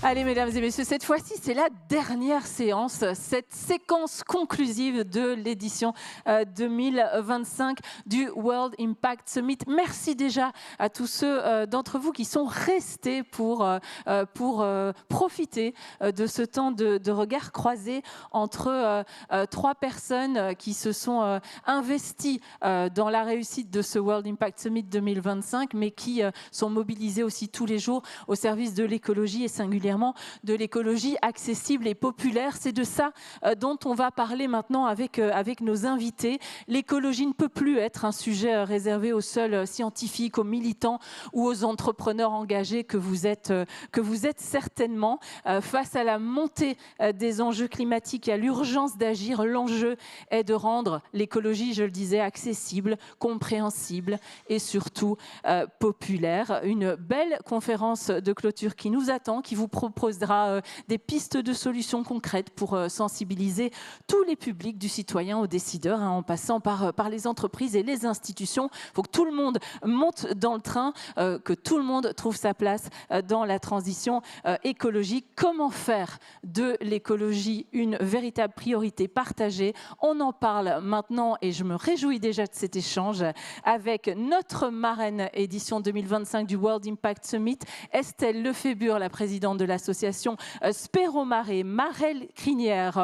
Allez, mesdames et messieurs, cette fois-ci, c'est la dernière séance, cette séquence conclusive de l'édition 2025 du World Impact Summit. Merci déjà à tous ceux d'entre vous qui sont restés pour profiter de ce temps de regard croisé entre trois personnes qui se sont investies dans la réussite de ce World Impact Summit 2025, mais qui sont mobilisées aussi tous les jours au service de l'écologie et singulièrement de l'écologie accessible et populaire. C'est de ça dont on va parler maintenant avec nos invités. L'écologie ne peut plus être un sujet réservé aux seuls scientifiques, aux militants ou aux entrepreneurs engagés que vous êtes certainement. Face à la montée des enjeux climatiques et à l'urgence d'agir, l'enjeu est de rendre l'écologie, je le disais, accessible, compréhensible et surtout populaire. Une belle conférence de clôture qui nous attend, qui vous proposera des pistes de solutions concrètes pour sensibiliser tous les publics, du citoyen aux décideurs, en passant par les entreprises et les institutions. Il faut que tout le monde monte dans le train, que tout le monde trouve sa place dans la transition écologique. Comment faire de l'écologie une véritable priorité partagée? On en parle maintenant et je me réjouis déjà de cet échange avec notre marraine édition 2025 du World Impact Summit, Estelle Lefébure, la présidente de l'association Spéromarée, Marelle Crinière,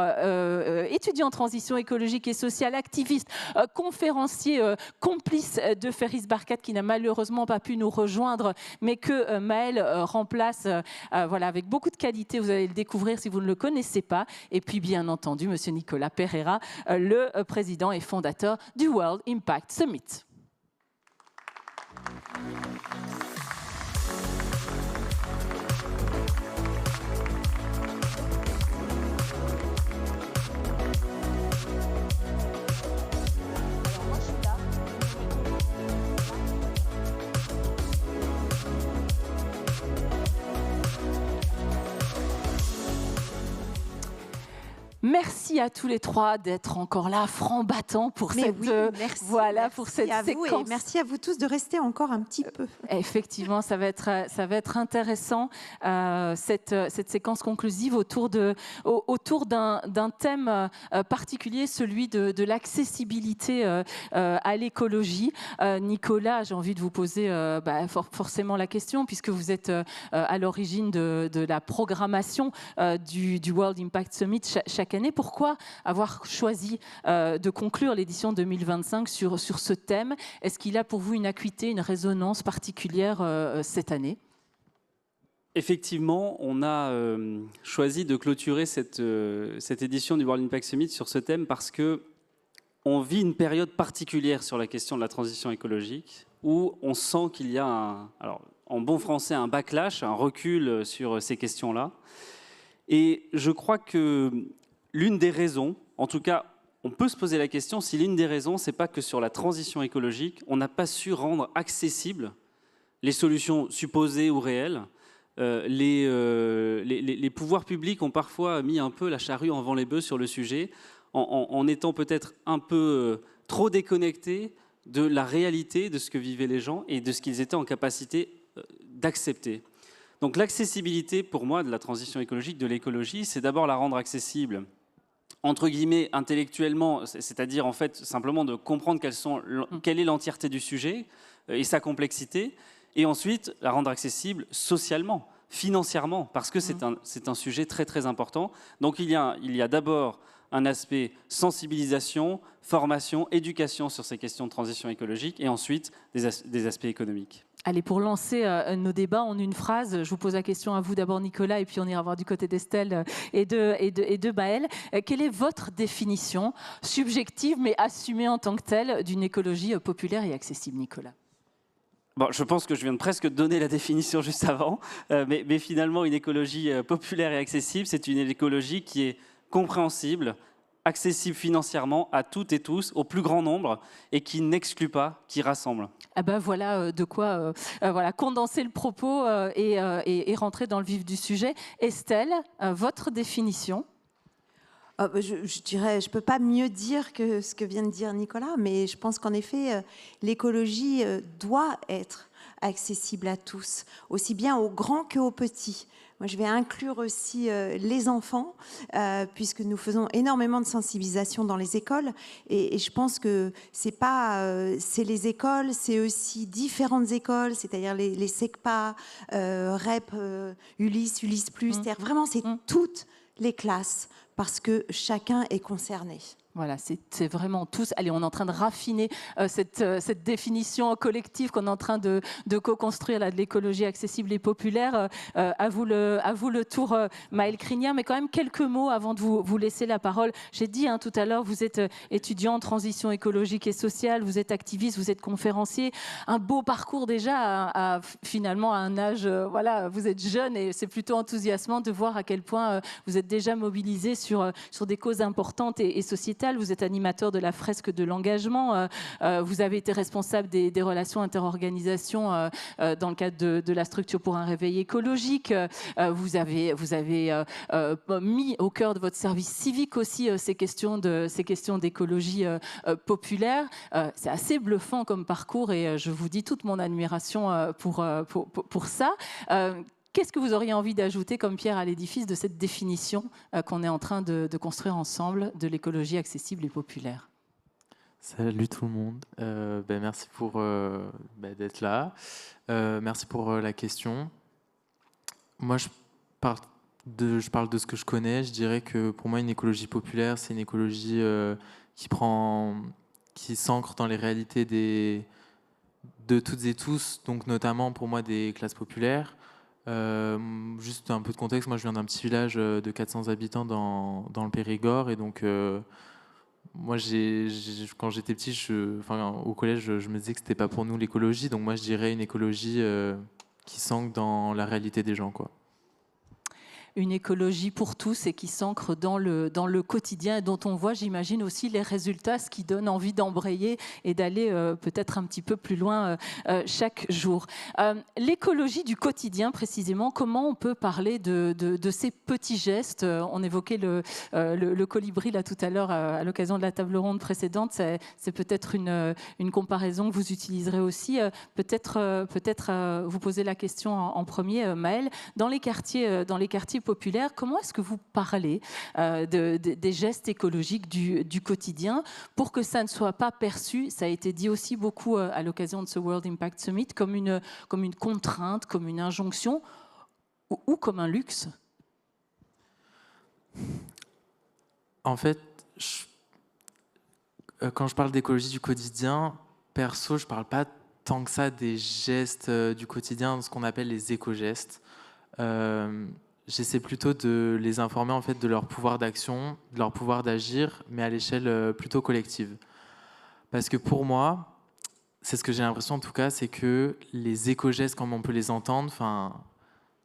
étudiant en transition écologique et sociale, activiste, conférencier, complice de Ferris Barkat qui n'a malheureusement pas pu nous rejoindre, mais que Maëlle remplace voilà, avec beaucoup de qualité. Vous allez le découvrir si vous ne le connaissez pas. Et puis bien entendu, Monsieur Nicolas Pereira, le président et fondateur du World Impact Summit. Merci à tous les trois d'être encore là, francs battants pour cette, pour cette séquence. Merci à vous tous de rester encore un petit peu. Effectivement, ça va être intéressant, cette séquence conclusive autour d'un thème particulier, celui de l'accessibilité à l'écologie. Nicolas, j'ai envie de vous poser forcément la question, puisque vous êtes à l'origine de la programmation du World Impact Summit chaque année. Pourquoi avoir choisi de conclure l'édition 2025 sur ce thème? Est-ce qu'il a pour vous une acuité, une résonance particulière cette année? Effectivement, on a choisi de clôturer cette édition du World Impact Summit sur ce thème parce qu'on vit une période particulière sur la question de la transition écologique où on sent qu'il y a, en bon français, un backlash, un recul sur ces questions-là. Et je crois que l'une des raisons, en tout cas, on peut se poser la question si l'une des raisons, c'est pas que sur la transition écologique, on n'a pas su rendre accessibles les solutions supposées ou réelles. Les pouvoirs publics ont parfois mis un peu la charrue avant les bœufs sur le sujet, en étant peut-être un peu trop déconnectés de la réalité de ce que vivaient les gens et de ce qu'ils étaient en capacité d'accepter. Donc l'accessibilité, pour moi, de la transition écologique, de l'écologie, c'est d'abord la rendre accessible entre guillemets, intellectuellement, c'est-à-dire en fait simplement de comprendre quelle est l'entièreté du sujet et sa complexité, et ensuite la rendre accessible socialement, financièrement, parce que c'est un sujet très très important. Donc il y a d'abord un aspect sensibilisation, formation, éducation sur ces questions de transition écologique, et ensuite des aspects économiques. Allez, pour lancer nos débats en une phrase, je vous pose la question à vous d'abord, Nicolas, et puis on ira voir du côté d'Estelle et de Maëlle. Quelle est votre définition subjective, mais assumée en tant que telle, d'une écologie populaire et accessible, Nicolas? Bon, je pense que je viens de presque donner la définition juste avant, mais finalement, une écologie populaire et accessible, c'est une écologie qui est compréhensible, accessible financièrement à toutes et tous, au plus grand nombre, et qui n'exclut pas, qui rassemble. Ah ben voilà de quoi condenser le propos et rentrer dans le vif du sujet. Estelle, votre définition? Je dirais, je ne peux pas mieux dire que ce que vient de dire Nicolas, mais je pense qu'en effet, l'écologie doit être accessible à tous, aussi bien aux grands qu'aux petits. Moi, je vais inclure aussi les enfants, puisque nous faisons énormément de sensibilisation dans les écoles. Et je pense que c'est les écoles, c'est aussi différentes écoles, c'est-à-dire les SECPA, REP, Ulysse, Ulysse+, c'est-à-dire vraiment, c'est toutes les classes, parce que chacun est concerné. Voilà, c'est vraiment tous. Allez, on est en train de raffiner cette définition collective qu'on est en train de co-construire là, de l'écologie accessible et populaire. À vous le tour, Maëlle Crinière. Mais quand même, quelques mots avant de vous laisser la parole. J'ai dit tout à l'heure, vous êtes étudiant en transition écologique et sociale, vous êtes activiste, vous êtes conférencier. Un beau parcours déjà, finalement, à un âge... voilà, vous êtes jeune et c'est plutôt enthousiasmant de voir à quel point vous êtes déjà mobilisé sur des causes importantes et sociétales. Vous êtes animateur de la fresque de l'engagement. Vous avez été responsable des relations interorganisations dans le cadre de la structure pour un réveil écologique. Vous avez mis au cœur de votre service civique aussi ces questions d'écologie populaire. C'est assez bluffant comme parcours et je vous dis toute mon admiration pour ça. Qu'est-ce que vous auriez envie d'ajouter comme pierre à l'édifice de cette définition qu'on est en train de construire ensemble de l'écologie accessible et populaire? Salut tout le monde. Merci pour d'être là. Merci pour la question. Moi, je parle de ce que je connais. Je dirais que pour moi, une écologie populaire, c'est une écologie qui s'ancre dans les réalités de toutes et tous, donc notamment pour moi des classes populaires. Juste un peu de contexte, moi je viens d'un petit village de 400 habitants dans le Périgord et donc moi quand j'étais petit, au collège, je me disais que c'était pas pour nous l'écologie, donc moi je dirais une écologie qui s'ancre dans la réalité des gens, quoi. Une écologie pour tous et qui s'ancre dans le quotidien et dont on voit, j'imagine, aussi les résultats, ce qui donne envie d'embrayer et d'aller peut-être un petit peu plus loin chaque jour. L'écologie du quotidien, précisément, comment on peut parler de ces petits gestes? On évoquait le colibri là tout à l'heure à l'occasion de la table ronde précédente. C'est peut-être une comparaison que vous utiliserez aussi. Peut-être vous poser la question en premier, Maëlle. Dans les quartiers populaire, comment est-ce que vous parlez des gestes écologiques du quotidien pour que ça ne soit pas perçu, ça a été dit aussi beaucoup à l'occasion de ce World Impact Summit, comme une contrainte, comme une injonction ou comme un luxe? En fait, quand je parle d'écologie du quotidien, perso, je ne parle pas tant que ça des gestes du quotidien, ce qu'on appelle les éco-gestes. J'essaie plutôt de les informer en fait de leur pouvoir d'action, de leur pouvoir d'agir, mais à l'échelle plutôt collective. Parce que pour moi, c'est ce que j'ai l'impression en tout cas, c'est que les éco-gestes, comme on peut les entendre,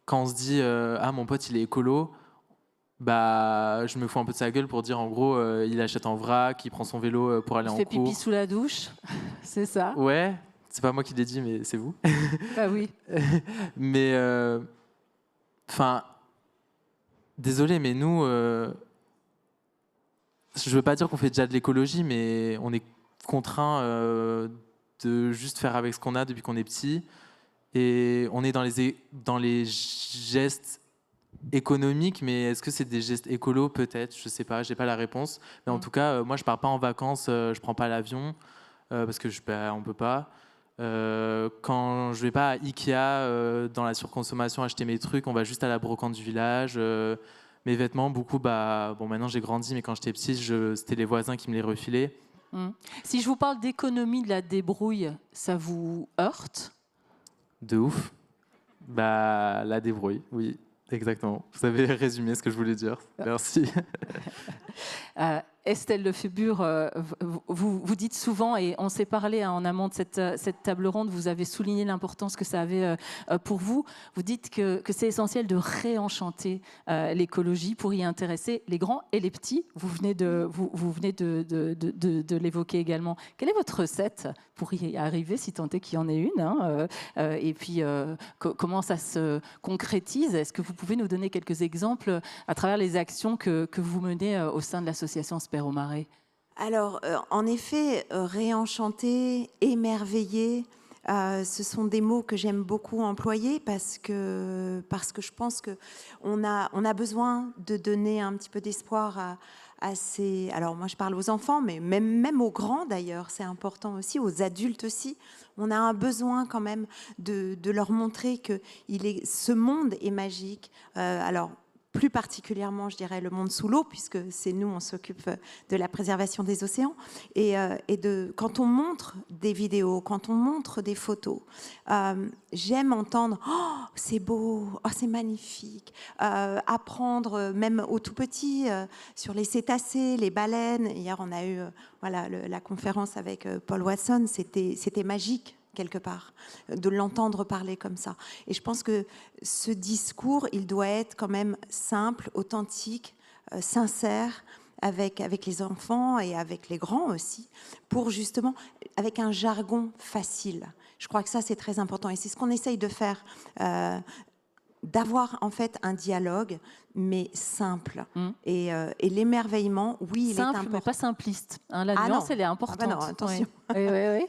quand on se dit ah mon pote il est écolo, je me fous un peu de sa gueule pour dire en gros il achète en vrac, il prend son vélo pour aller en cours. Il fait pipi sous la douche, c'est ça? Ouais, c'est pas moi qui l'ai dit, mais c'est vous. Bah oui. Mais désolé, mais nous, je veux pas dire qu'on fait déjà de l'écologie, mais on est contraint de juste faire avec ce qu'on a depuis qu'on est petit. Et on est dans les gestes économiques, mais est-ce que c'est des gestes écolos? Peut-être, je sais pas, j'ai pas la réponse. Mais en tout cas, moi, je pars pas en vacances, je prends pas l'avion, parce que on peut pas. Quand je vais pas à Ikea dans la surconsommation acheter mes trucs, on va juste à la brocante du village. Mes vêtements, beaucoup, maintenant j'ai grandi, mais quand j'étais petit, c'était les voisins qui me les refilaient. Si je vous parle d'économie de la débrouille, ça vous heurte? De ouf. La débrouille, oui, exactement. Vous avez résumé ce que je voulais dire. Merci. Estelle Lefébure, vous dites souvent, et on s'est parlé en amont de cette table ronde, vous avez souligné l'importance que ça avait pour vous. Vous dites que c'est essentiel de réenchanter l'écologie pour y intéresser les grands et les petits. Vous venez de l'évoquer également. Quelle est votre recette pour y arriver, si tant est qu'il y en ait une, et puis, comment ça se concrétise? Est-ce que vous pouvez nous donner quelques exemples à travers les actions que vous menez au sein de l'association Spero Mare? Alors, en effet, réenchanter, émerveiller, Ce sont des mots que j'aime beaucoup employer parce que je pense qu'on a besoin de donner un petit peu d'espoir à ces... Alors moi je parle aux enfants, mais même aux grands d'ailleurs, c'est important aussi, aux adultes aussi. On a un besoin quand même de leur montrer que ce monde est magique. Alors plus particulièrement, je dirais, le monde sous l'eau, puisque c'est nous, on s'occupe de la préservation des océans. Quand on montre des vidéos, quand on montre des photos, j'aime entendre « Oh, c'est beau, oh, c'est magnifique ». Apprendre, même aux tout petits, sur les cétacés, les baleines. Hier, on a eu la conférence avec Paul Watson, c'était magique quelque part, de l'entendre parler comme ça. Et je pense que ce discours, il doit être quand même simple, authentique, sincère, avec les enfants et avec les grands aussi, pour justement, avec un jargon facile. Je crois que ça, c'est très important. Et c'est ce qu'on essaye de faire, d'avoir en fait un dialogue, mais simple. Et l'émerveillement, oui, il est important. Simple, mais pas simpliste. Hein, la nuance, elle est importante. Ah bah non, attention. Oui.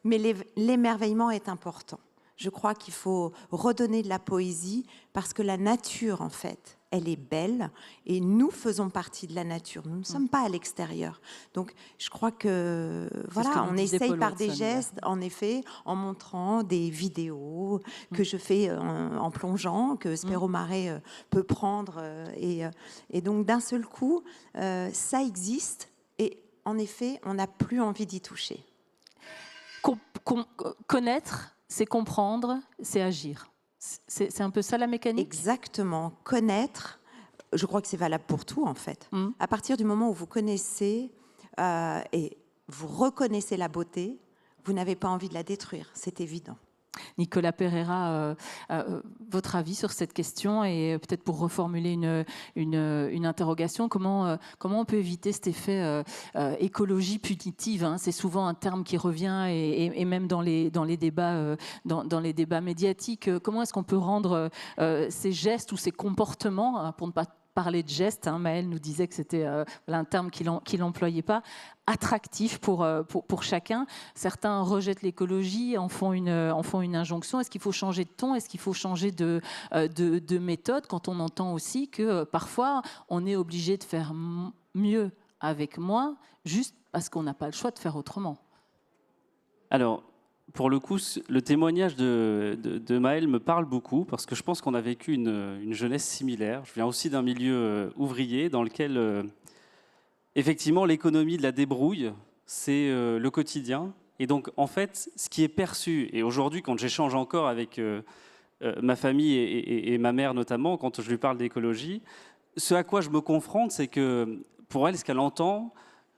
Mais l'émerveillement est important. Je crois qu'il faut redonner de la poésie parce que la nature, en fait, elle est belle et nous faisons partie de la nature. Nous ne sommes pas à l'extérieur. Donc, je crois que, voilà, on essaye par des gestes, en effet, en montrant des vidéos que je fais en plongeant, que Spero Mare peut prendre. Et donc, d'un seul coup, ça existe et, en effet, on n'a plus envie d'y toucher. Connaître, c'est comprendre, c'est agir. C'est un peu ça la mécanique ? Exactement. Connaître, je crois que c'est valable pour tout en fait. À partir du moment où vous connaissez et vous reconnaissez la beauté, vous n'avez pas envie de la détruire, c'est évident. Nicolas Pereira, votre avis sur cette question et peut-être pour reformuler une interrogation, comment on peut éviter cet effet écologie punitive, hein, c'est souvent un terme qui revient et même dans les débats médiatiques. Comment est-ce qu'on peut rendre ces gestes ou ces comportements, hein, pour ne pas parler de gestes, hein, Maëlle nous disait que c'était un terme qu'il n'employait pas, attractif pour chacun. Certains rejettent l'écologie, en font une injonction. Est-ce qu'il faut changer de ton ? Est-ce qu'il faut changer de méthode quand on entend aussi que parfois on est obligé de faire mieux avec moins juste parce qu'on n'a pas le choix de faire autrement ? Alors, pour le coup, le témoignage de Maëlle me parle beaucoup parce que je pense qu'on a vécu une jeunesse similaire. Je viens aussi d'un milieu ouvrier dans lequel, effectivement, l'économie de la débrouille, c'est le quotidien. Et donc, en fait, ce qui est perçu, et aujourd'hui, quand j'échange encore avec ma famille et ma mère notamment, quand je lui parle d'écologie, ce à quoi je me confronte, c'est que pour elle, ce qu'elle entend,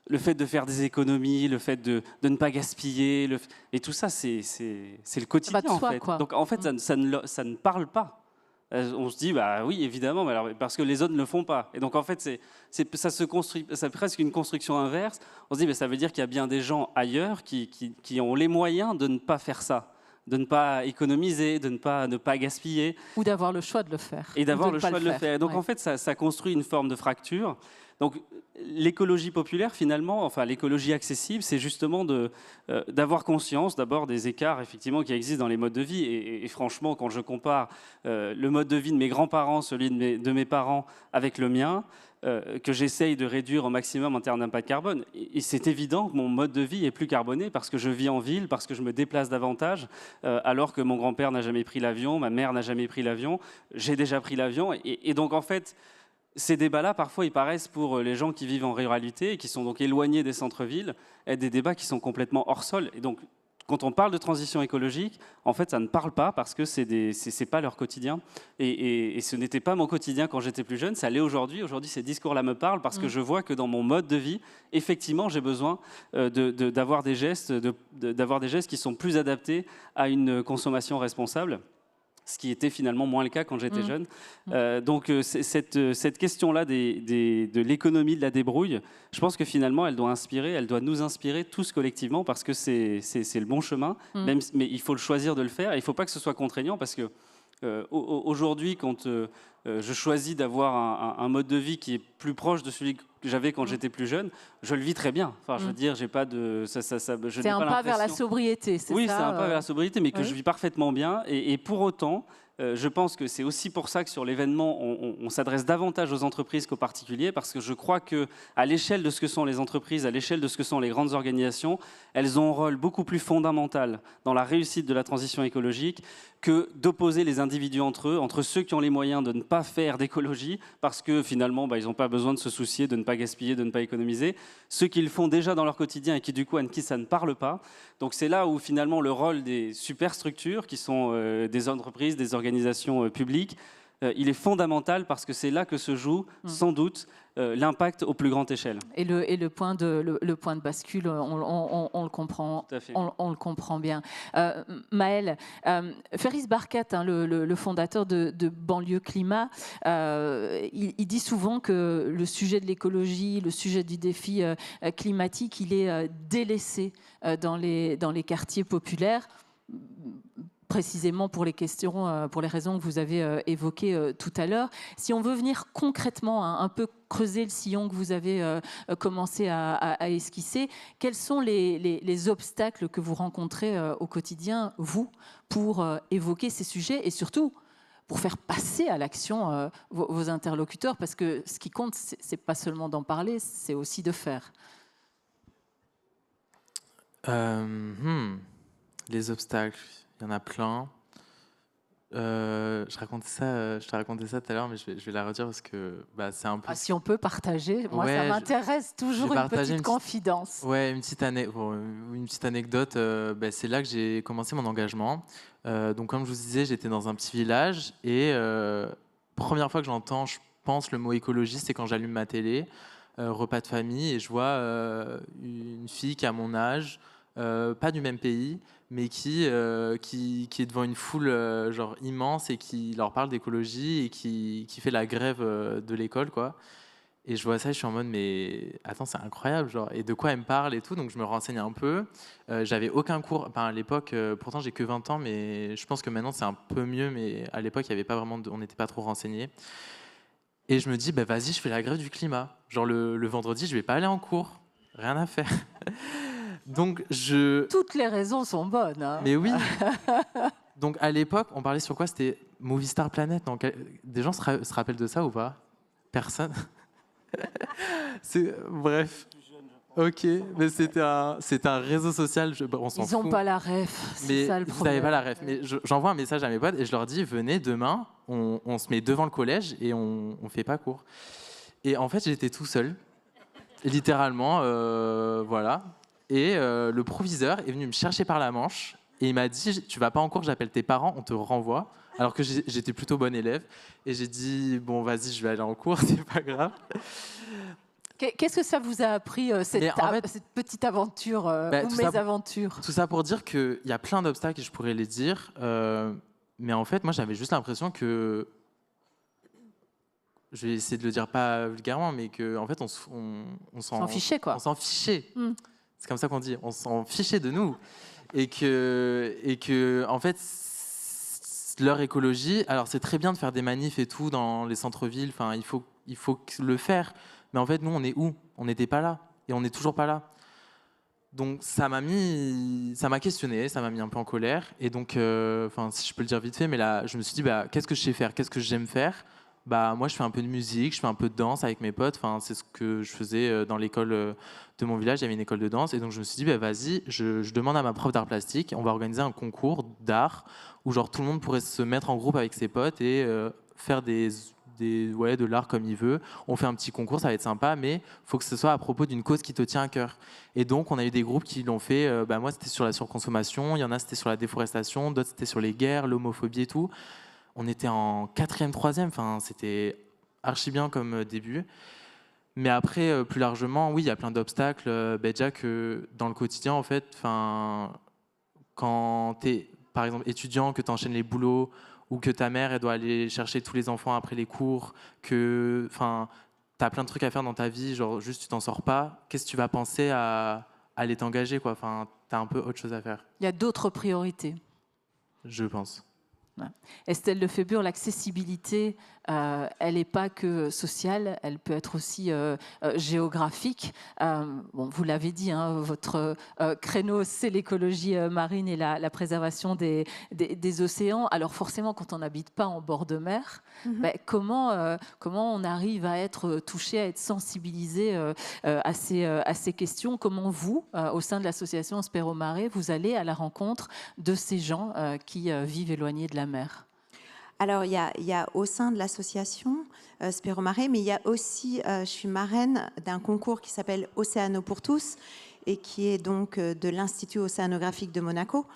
le fait de faire des économies, le fait de ne pas gaspiller, et tout ça, c'est le quotidien en fait. Quoi. Donc en fait, ça ne parle pas. On se dit, bah oui, évidemment, mais alors, parce que les autres ne le font pas. Et donc en fait, ça se construit, c'est presque une construction inverse. On se dit, mais ça veut dire qu'il y a bien des gens ailleurs qui ont les moyens de ne pas faire ça, de ne pas économiser, de ne pas gaspiller. Ou d'avoir le choix de le faire. Et d'avoir le choix de le faire. Et donc en fait, ça construit une forme de fracture. Donc l'écologie populaire, finalement, enfin l'écologie accessible, c'est justement d'avoir conscience d'abord des écarts effectivement qui existent dans les modes de vie. Et franchement, quand je compare le mode de vie de mes grands-parents, celui de mes parents avec le mien, que j'essaye de réduire au maximum en termes d'impact carbone. Et c'est évident que mon mode de vie est plus carboné parce que je vis en ville, parce que je me déplace davantage, alors que mon grand-père n'a jamais pris l'avion, ma mère n'a jamais pris l'avion, j'ai déjà pris l'avion. Et donc en fait, ces débats-là, parfois, ils paraissent pour les gens qui vivent en ruralité et qui sont donc éloignés des centres-villes, être des débats qui sont complètement hors sol. Et donc, quand on parle de transition écologique, en fait, ça ne parle pas parce que c'est pas leur quotidien. Et ce n'était pas mon quotidien quand j'étais plus jeune, ça l'est aujourd'hui. Aujourd'hui, ces discours-là me parlent parce que je vois que dans mon mode de vie, effectivement, j'ai besoin d'avoir des gestes qui sont plus adaptés à une consommation responsable. Ce qui était finalement moins le cas quand j'étais jeune. Donc cette question-là de l'économie de la débrouille, je pense que finalement, elle doit nous inspirer tous collectivement parce que c'est le bon chemin, mais il faut le choisir de le faire. Il ne faut pas que ce soit contraignant parce que aujourd'hui, quand je choisis d'avoir un mode de vie qui est plus proche de celui que j'avais quand j'étais plus jeune, je le vis très bien. Enfin, je veux dire, j'ai pas de, je C'est n'ai un pas pas vers la l'impression- sobriété, c'est Oui, ça c'est un pas vers la sobriété, mais que oui. je vis parfaitement bien. Et pour autant, je pense que c'est aussi pour ça que sur l'événement, on s'adresse davantage aux entreprises qu'aux particuliers, parce que je crois qu'à l'échelle de ce que sont les entreprises, à l'échelle de ce que sont les grandes organisations, elles ont un rôle beaucoup plus fondamental dans la réussite de la transition écologique que d'opposer les individus entre eux, entre ceux qui ont les moyens de ne pas faire d'écologie, parce que finalement, ils n'ont pas besoin de se soucier de ne pas gaspiller, de ne pas économiser, ceux qui le font déjà dans leur quotidien et qui, du coup, à qui ça ne parle pas. Donc c'est là où finalement le rôle des superstructures, qui sont des entreprises, des organisations publiques, il est fondamental, parce que c'est là que se joue sans doute l'impact aux plus grande échelle. Et le point de bascule, on le comprend, Tout à fait. on le comprend bien. Maël, Ferris Barkat, le fondateur de Banlieue Climat, il dit souvent que le sujet de l'écologie, le sujet du défi climatique, il est délaissé dans les quartiers populaires, précisément pour les questions, pour les raisons que vous avez évoquées tout à l'heure. Si on veut venir concrètement un peu creuser le sillon que vous avez commencé à esquisser, quels sont les obstacles que vous rencontrez au quotidien, vous, pour évoquer ces sujets et surtout pour faire passer à l'action vos interlocuteurs, parce que ce qui compte, c'est pas seulement d'en parler, c'est aussi de faire. Les obstacles, il y en a plein. Je te racontais ça tout à l'heure, mais je vais la redire parce que c'est un peu... Si on peut partager, moi Ouais, ça m'intéresse toujours une petite confidence. Ouais, une petite anecdote. C'est là que j'ai commencé mon engagement. Donc comme je vous disais, j'étais dans un petit village et première fois que j'entends, je pense, le mot écologie, c'est quand j'allume ma télé, repas de famille, et je vois une fille qui a mon âge, pas du même pays, mais qui est devant une foule genre immense et qui leur parle d'écologie et qui fait la grève de l'école, quoi. Et je vois ça, je suis en mode, mais attends, c'est incroyable, genre, et de quoi elle me parle et tout. Donc je me renseigne un peu. J'avais aucun cours, à l'époque, pourtant j'ai que 20 ans, mais je pense que maintenant c'est un peu mieux, mais à l'époque, il y avait pas vraiment on n'était pas trop renseignés. Et je me dis, vas-y, je fais la grève du climat. Genre le vendredi, je vais pas aller en cours, rien à faire. Donc Toutes les raisons sont bonnes. Hein. Mais oui. Donc à l'époque, on parlait sur quoi? C'était Movie Star Planet. Donc, des gens se rappellent de ça ou pas? Personne. Bref. Ok, mais c'était un réseau social. On s'en fout. Ils n'ont pas la ref, c'est ça le problème. Vous n'avez pas la ref. Mais j'envoie un message à mes potes et je leur dis, venez demain, on se met devant le collège et on fait pas cours. Et en fait, j'étais tout seul, littéralement, voilà. Et le proviseur est venu me chercher par la manche et il m'a dit, tu vas pas en cours, j'appelle tes parents, on te renvoie. Alors que j'étais plutôt bon élève. Et j'ai dit, bon, vas-y, je vais aller en cours, c'est pas grave. Qu'est-ce que ça vous a appris, cette petite aventure, ou mésaventures? Tout ça pour dire qu'il y a plein d'obstacles, et je pourrais les dire. Mais en fait, moi, j'avais juste l'impression que... Je vais essayer de le dire pas vulgairement, mais qu'en fait, on s'en fichait, quoi. On s'en fichait. C'est comme ça qu'on dit. On s'en fichait de nous. Et que en fait, leur écologie... Alors, c'est très bien de faire des manifs et tout dans les centres-villes. Enfin, il faut le faire. Mais en fait, nous, on est où? On n'était pas là. Et on n'est toujours pas là. Donc, ça m'a questionné, ça m'a mis un peu en colère. Et donc, si je peux le dire vite fait, mais là, je me suis dit, qu'est-ce que je sais faire? Qu'est-ce que j'aime faire? Moi, je fais un peu de musique, je fais un peu de danse avec mes potes. Enfin, c'est ce que je faisais dans l'école de mon village. Il y avait une école de danse. Et donc, je me suis dit, vas-y, je demande à ma prof d'art plastique, on va organiser un concours d'art où genre, tout le monde pourrait se mettre en groupe avec ses potes et faire de l'art comme il veut. On fait un petit concours, ça va être sympa, mais il faut que ce soit à propos d'une cause qui te tient à cœur. Et donc, on a eu des groupes qui l'ont fait. Moi, c'était sur la surconsommation. Il y en a, c'était sur la déforestation. D'autres, c'était sur les guerres, l'homophobie et tout. On était en 4e, 3e. Enfin, c'était archi bien comme début. Mais après, plus largement, oui, il y a plein d'obstacles. Déjà que dans le quotidien, en fait, quand tu es, par exemple, étudiant, que tu enchaînes les boulots, ou que ta mère elle doit aller chercher tous les enfants après les cours, que tu as plein de trucs à faire dans ta vie, genre juste tu t'en sors pas, qu'est-ce que tu vas penser à aller t'engager, quoi? Tu as un peu autre chose à faire. Il y a d'autres priorités. Je pense. Estelle Lefébure, l'accessibilité, elle n'est pas que sociale, elle peut être aussi géographique. Bon, vous l'avez dit, hein, votre créneau, c'est l'écologie marine et la préservation des océans. Alors forcément, quand on n'habite pas en bord de mer, comment on arrive à être touché, à être sensibilisé à ces questions? Comment vous, au sein de l'association Spero Mare, vous allez à la rencontre de ces gens qui vivent éloignés de la mer? Alors, il y a au sein de l'association Spero Mare, mais il y a aussi, je suis marraine d'un concours qui s'appelle Océano pour tous et qui est donc de l'Institut océanographique de Monaco.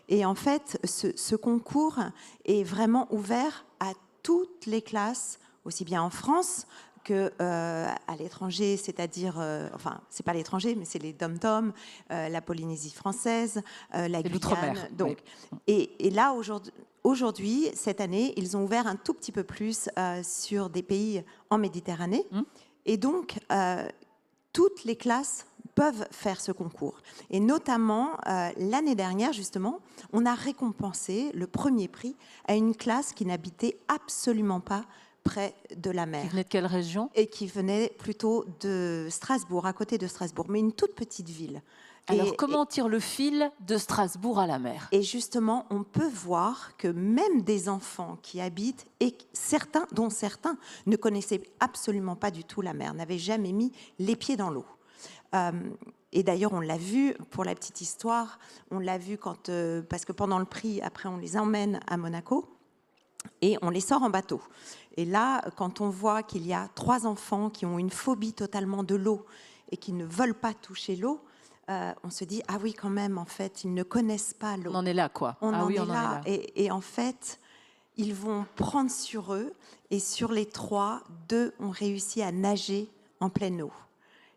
Et en fait, ce concours est vraiment ouvert à toutes les classes, aussi bien en France que à l'étranger, c'est-à-dire, enfin, c'est pas l'étranger, mais c'est les dom-toms, la Polynésie française, la Guyane. Donc, oui. Et là, aujourd'hui, cette année, ils ont ouvert un tout petit peu plus sur des pays en Méditerranée. Et donc, toutes les classes peuvent faire ce concours. Et notamment, l'année dernière, justement, on a récompensé le premier prix à une classe qui n'habitait absolument pas près de la mer. Qui venait de quelle région? Et qui venait plutôt de Strasbourg, à côté de Strasbourg, mais une toute petite ville. Alors, comment on tire le fil de Strasbourg à la mer? Et justement, on peut voir que même des enfants qui habitent, et dont certains ne connaissaient absolument pas du tout la mer, n'avaient jamais mis les pieds dans l'eau. Et d'ailleurs, on l'a vu, pour la petite histoire, on l'a vu parce que pendant le prix, après, on les emmène à Monaco et on les sort en bateau. Et là, quand on voit qu'il y a 3 enfants qui ont une phobie totalement de l'eau et qui ne veulent pas toucher l'eau, on se dit, ah oui, quand même, en fait, ils ne connaissent pas l'eau. On en est là, quoi. On en est là. Et en fait, ils vont prendre sur eux. Et sur les 3, 2 ont réussi à nager en pleine eau.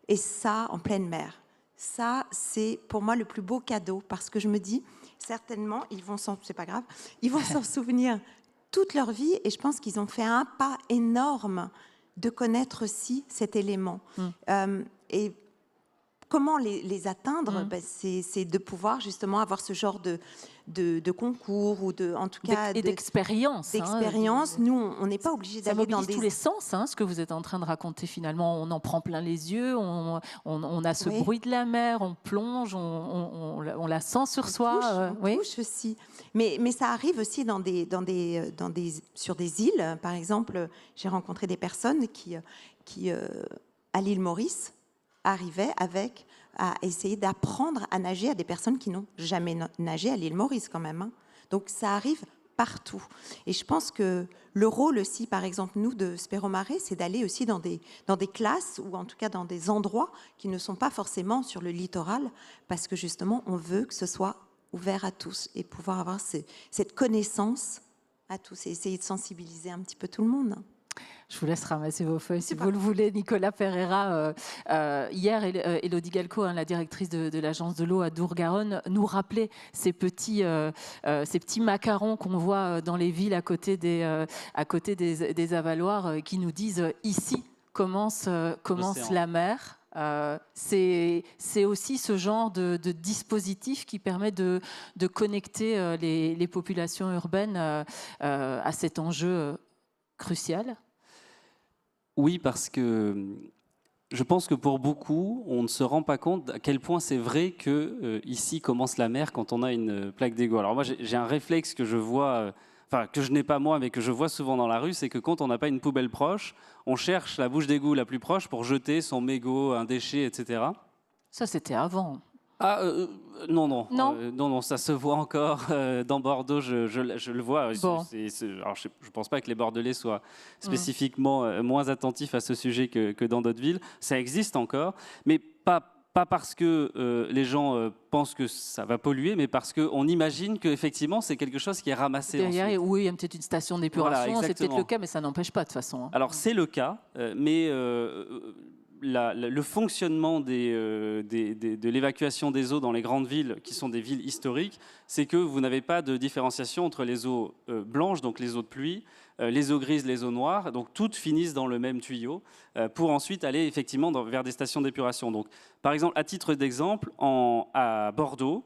Et ça, en pleine mer. Ça, c'est pour moi le plus beau cadeau. Parce que je me dis, certainement, c'est pas grave, ils vont s'en souvenir toute leur vie. Et je pense qu'ils ont fait un pas énorme de connaître aussi cet élément. Et comment les atteindre? C'est de pouvoir justement avoir ce genre de concours ou en tout cas d'expérience. Nous, on n'est pas obligé d'aller dans tous les sens. Ce que vous êtes en train de raconter, finalement, on en prend plein les yeux. On a ce bruit de la mer, on plonge, on la sent sur soi. On touche aussi. Mais ça arrive aussi sur des îles. Par exemple, j'ai rencontré des personnes qui à l'île Maurice, arrivaient à essayer d'apprendre à nager à des personnes qui n'ont jamais nagé à l'île Maurice quand même. Donc ça arrive partout. Et je pense que le rôle aussi, par exemple, nous, de Spero Mare, c'est d'aller aussi dans des classes ou en tout cas dans des endroits qui ne sont pas forcément sur le littoral parce que justement, on veut que ce soit ouvert à tous et pouvoir avoir cette connaissance à tous et essayer de sensibiliser un petit peu tout le monde. Je vous laisse ramasser vos feuilles si vous le voulez. Nicolas Pereira, hier, Élodie Galco, la directrice de l'agence de l'eau à Dour-Garonne, nous rappelait ces petits macarons qu'on voit dans les villes à côté des avaloirs qui nous disent ici commence la mer. C'est aussi ce genre de dispositif qui permet de connecter les populations urbaines à cet enjeu crucial. Oui, parce que je pense que pour beaucoup, on ne se rend pas compte à quel point c'est vrai que ici commence la mer quand on a une plaque d'égout. Alors moi, j'ai un réflexe que je vois, que je n'ai pas moi, mais que je vois souvent dans la rue, c'est que quand on n'a pas une poubelle proche, on cherche la bouche d'égout la plus proche pour jeter son mégot, un déchet, etc. Ça, c'était avant. Non, ça se voit encore dans Bordeaux, je le vois. Bon. Alors, je ne pense pas que les Bordelais soient spécifiquement moins attentifs à ce sujet que dans d'autres villes. Ça existe encore, mais pas parce que les gens pensent que ça va polluer, mais parce qu'on imagine qu'effectivement, c'est quelque chose qui est ramassé derrière. Oui, il y a peut-être une station d'épuration, voilà, c'est peut-être le cas, mais ça n'empêche pas de toute façon. Alors, c'est le cas, mais... le fonctionnement de l'évacuation des eaux dans les grandes villes, qui sont des villes historiques, c'est que vous n'avez pas de différenciation entre les eaux blanches, donc les eaux de pluie, les eaux grises, les eaux noires, donc toutes finissent dans le même tuyau pour ensuite aller effectivement vers des stations d'épuration. Donc, par exemple, à titre d'exemple, à Bordeaux,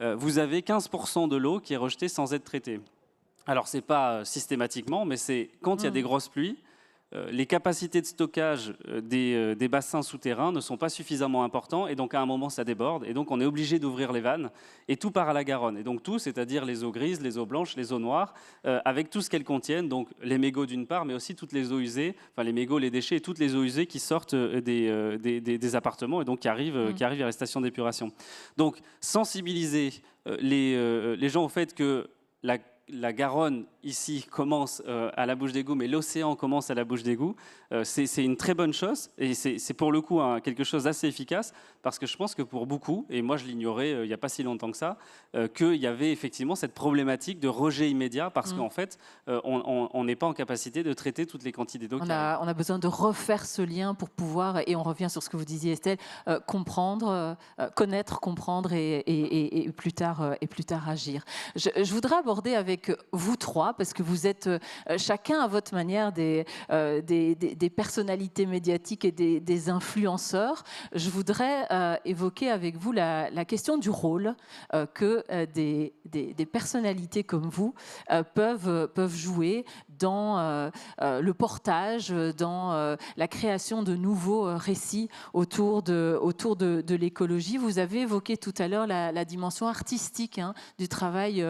vous avez 15% de l'eau qui est rejetée sans être traitée. Alors, ce n'est pas systématiquement, mais c'est quand il y a des grosses pluies, les capacités de stockage des bassins souterrains ne sont pas suffisamment importantes, et donc à un moment, ça déborde, et donc on est obligé d'ouvrir les vannes, et tout part à la Garonne. Et donc tout, c'est-à-dire les eaux grises, les eaux blanches, les eaux noires, avec tout ce qu'elles contiennent, donc les mégots d'une part, mais aussi toutes les eaux usées, enfin les mégots, les déchets, et toutes les eaux usées qui sortent des appartements, et donc qui arrivent vers les stations d'épuration. Donc sensibiliser les gens au fait que la Garonne, ici, commence à la bouche d'égout, mais l'océan commence à la bouche d'égout. C'est une très bonne chose, et c'est pour le coup quelque chose d'assez efficace, parce que je pense que pour beaucoup, et moi je l'ignorais il n'y a pas si longtemps que ça, qu'il y avait effectivement cette problématique de rejet immédiat, parce qu'en fait, on n'est pas en capacité de traiter toutes les quantités d'eau. On a besoin de refaire ce lien pour pouvoir, et on revient sur ce que vous disiez Estelle, comprendre, connaître, comprendre et plus tard agir. Je voudrais aborder avec vous trois, parce que vous êtes chacun à votre manière des personnalités médiatiques et des influenceurs. Je voudrais évoquer avec vous la question du rôle que des personnalités comme vous peuvent jouer dans le portage, dans la création de nouveaux récits autour de l'écologie. Vous avez évoqué tout à l'heure la dimension artistique du travail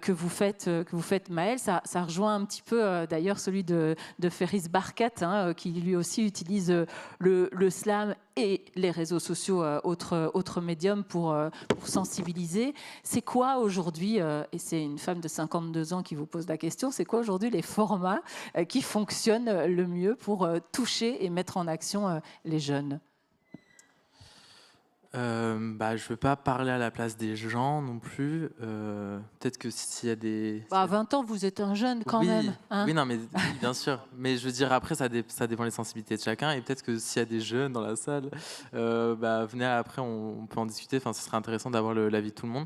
que vous faites, Maëlle. Ça rejoint un petit peu d'ailleurs celui de Ferris Barkat, qui lui aussi utilise le slam et les réseaux sociaux, autres médiums pour sensibiliser. C'est quoi aujourd'hui, et c'est une femme de 52 ans qui vous pose la question, c'est quoi aujourd'hui les formats qui fonctionnent le mieux pour toucher et mettre en action les jeunes ? Je ne veux pas parler à la place des gens non plus. Peut-être que s'il y a des... À 20 ans, vous êtes un jeune quand même. Oui, non, mais bien sûr. Mais je veux dire, après, ça dépend des sensibilités de chacun. Et peut-être que s'il y a des jeunes dans la salle, venez après, on peut en discuter. Enfin, ce serait intéressant d'avoir l'avis de tout le monde.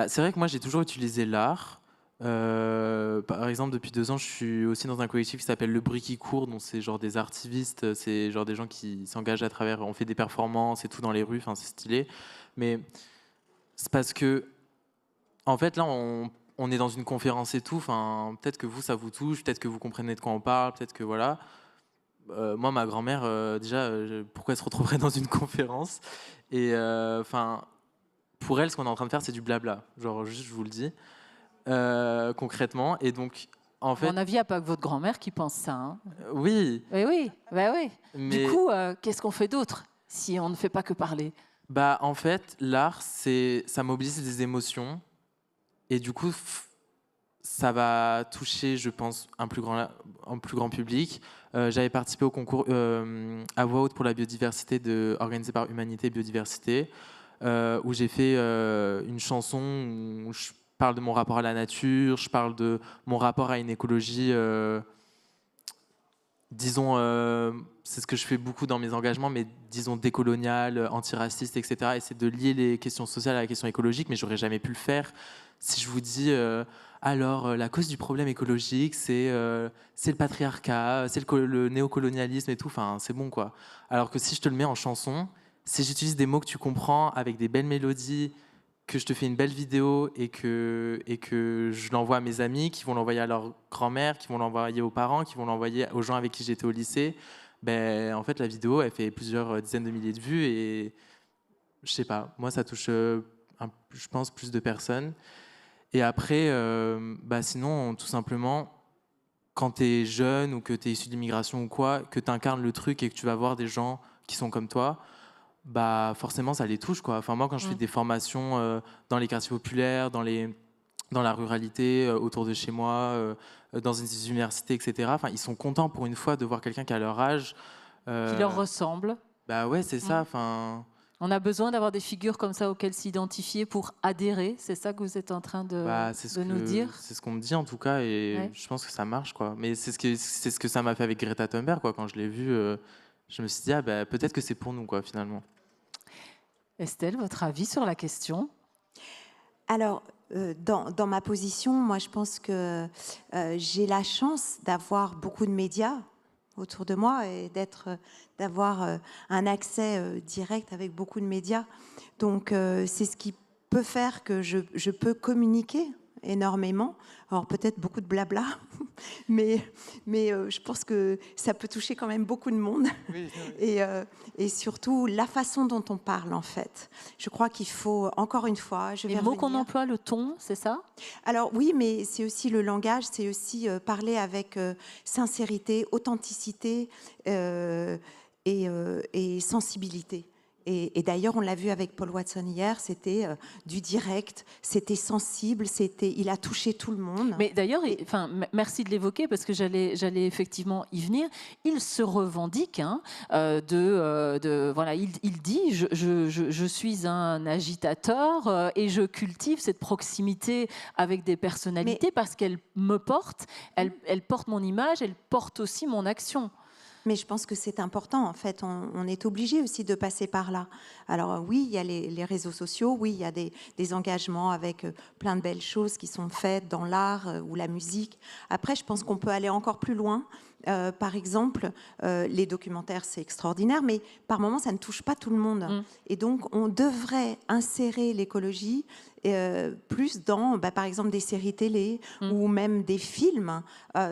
C'est vrai que moi, j'ai toujours utilisé l'art. Par exemple, depuis 2 ans, je suis aussi dans un collectif qui s'appelle Le Bruit qui court, donc c'est genre des artivistes, c'est genre des gens qui s'engagent à travers, on fait des performances et tout dans les rues, enfin c'est stylé. Mais c'est parce que, en fait, là, on est dans une conférence et tout, enfin peut-être que vous, ça vous touche, peut-être que vous comprenez de quoi on parle, peut-être que voilà. Moi, ma grand-mère, déjà, pourquoi elle se retrouverait dans une conférence ? Et enfin, pour elle, ce qu'on est en train de faire, c'est du blabla. Genre, juste, je vous le dis. Concrètement, et donc en fait, à mon avis, il n'y a pas que votre grand-mère qui pense ça. Oui. Oui. Mais... Du coup, qu'est-ce qu'on fait d'autre si on ne fait pas que parler ? En fait, l'art, ça mobilise des émotions, et du coup, ça va toucher, je pense, un plus grand public. J'avais participé au concours à voix haute pour la biodiversité organisé par Humanité Biodiversité, où j'ai fait une chanson où je parle de mon rapport à la nature, je parle de mon rapport à une écologie, disons, c'est ce que je fais beaucoup dans mes engagements, mais disons décoloniale, antiraciste, etc. Et c'est de lier les questions sociales à la question écologique, mais j'aurais jamais pu le faire si je vous dis alors la cause du problème écologique, c'est le patriarcat, c'est le néocolonialisme et tout, enfin c'est bon quoi. Alors que si je te le mets en chanson, si j'utilise des mots que tu comprends avec des belles mélodies, que je te fais une belle vidéo et que je l'envoie à mes amis, qui vont l'envoyer à leur grand-mère, qui vont l'envoyer aux parents, qui vont l'envoyer aux gens avec qui j'étais au lycée, en fait, la vidéo, elle fait plusieurs dizaines de milliers de vues et je sais pas, moi, ça touche, je pense, plus de personnes. Et après, sinon, tout simplement, quand tu es jeune ou que tu es issu d'immigration ou quoi, que tu incarnes le truc et que tu vas voir des gens qui sont comme toi, forcément ça les touche quoi. Enfin moi quand je fais des formations dans les quartiers populaires, dans la ruralité autour de chez moi, dans des universités, etc. Enfin ils sont contents pour une fois de voir quelqu'un qui a leur âge, qui leur ressemble. Ouais c'est ça. Enfin on a besoin d'avoir des figures comme ça auxquelles s'identifier pour adhérer. C'est ça que vous êtes en train de nous dire. C'est ce qu'on me dit en tout cas et je pense que ça marche quoi. Mais c'est ce que ça m'a fait avec Greta Thunberg quoi. Quand je l'ai vu, je me suis dit peut-être que c'est pour nous quoi finalement. Estelle, votre avis sur la question ? Alors, dans ma position, moi, je pense que j'ai la chance d'avoir beaucoup de médias autour de moi et d'avoir un accès direct avec beaucoup de médias. Donc, c'est ce qui peut faire que je peux communiquer énormément. Alors peut-être beaucoup de blabla, mais je pense que ça peut toucher quand même beaucoup de monde. Oui. Et surtout la façon dont on parle en fait. Je crois qu'il faut, encore une fois, je vais Les mots qu'on revenir. emploie, le ton, c'est ça? Alors oui, mais c'est aussi le langage, c'est aussi parler avec sincérité, authenticité et sensibilité. Et d'ailleurs, on l'a vu avec Paul Watson hier, c'était du direct, c'était sensible, il a touché tout le monde. Mais d'ailleurs, merci de l'évoquer parce que j'allais effectivement y venir. Il se revendique voilà, il dit je suis un agitateur et je cultive cette proximité avec des personnalités parce qu'elle me porte, elle porte mon image, elle porte aussi mon action. Mais je pense que c'est important, en fait. On est obligé aussi de passer par là. Alors oui, il y a les réseaux sociaux, oui, il y a des engagements avec plein de belles choses qui sont faites dans l'art ou la musique. Après, je pense qu'on peut aller encore plus loin. Par exemple, les documentaires, c'est extraordinaire, mais par moments, ça ne touche pas tout le monde. Et donc, on devrait insérer l'écologie plus dans, par exemple, des séries télé ou même des films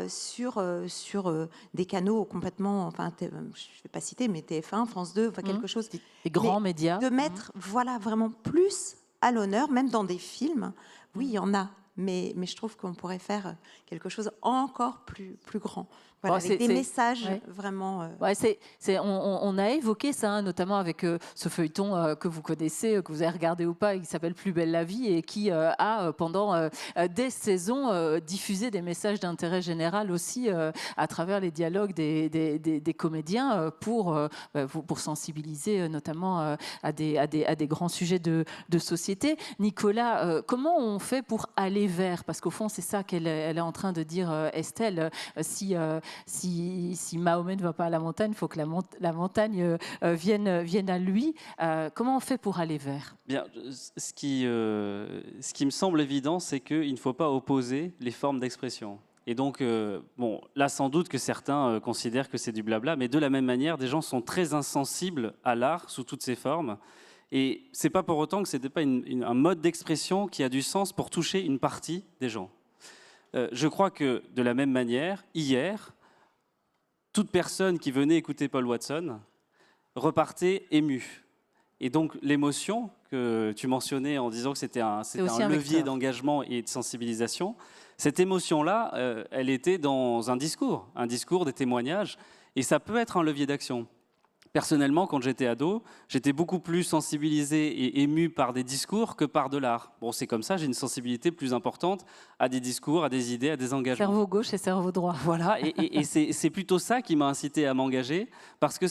sur des canaux complètement, enfin, je ne vais pas citer, mais TF1, France 2, enfin, quelque chose. Des grands médias. De mettre, voilà, vraiment plus à l'honneur, même dans des films. Oui, il y en a. Mais je trouve qu'on pourrait faire quelque chose encore plus grand. Voilà, avec des messages vraiment... on a évoqué ça, notamment avec ce feuilleton que vous connaissez, que vous avez regardé ou pas, et qui s'appelle Plus belle la vie, et qui a, pendant des saisons, diffusé des messages d'intérêt général aussi à travers les dialogues des comédiens pour sensibiliser notamment à des grands sujets de société. Nicolas, comment on fait pour aller vers, parce qu'au fond, c'est ça qu'elle est en train de dire, Estelle, si Mahomet ne va pas à la montagne, il faut que la montagne vienne à lui. Comment on fait pour aller vers? Bien, ce qui me semble évident, c'est qu'il ne faut pas opposer les formes d'expression. Et donc, bon, là, sans doute que certains considèrent que c'est du blabla, mais de la même manière, des gens sont très insensibles à l'art sous toutes ses formes. Et c'est pas pour autant que c'était pas un mode d'expression qui a du sens pour toucher une partie des gens. Je crois que de la même manière, hier, toute personne qui venait écouter Paul Watson repartait émue. Et donc l'émotion que tu mentionnais en disant que c'était un levier d'engagement et de sensibilisation, cette émotion-là, elle était dans un discours, des témoignages, et ça peut être un levier d'action. Personnellement, quand j'étais ado, j'étais beaucoup plus sensibilisé et ému par des discours que par de l'art. Bon, c'est comme ça, j'ai une sensibilité plus importante à des discours, à des idées, à des engagements. Cerveau gauche et cerveau droit. Voilà, et c'est plutôt ça qui m'a incité à m'engager, parce que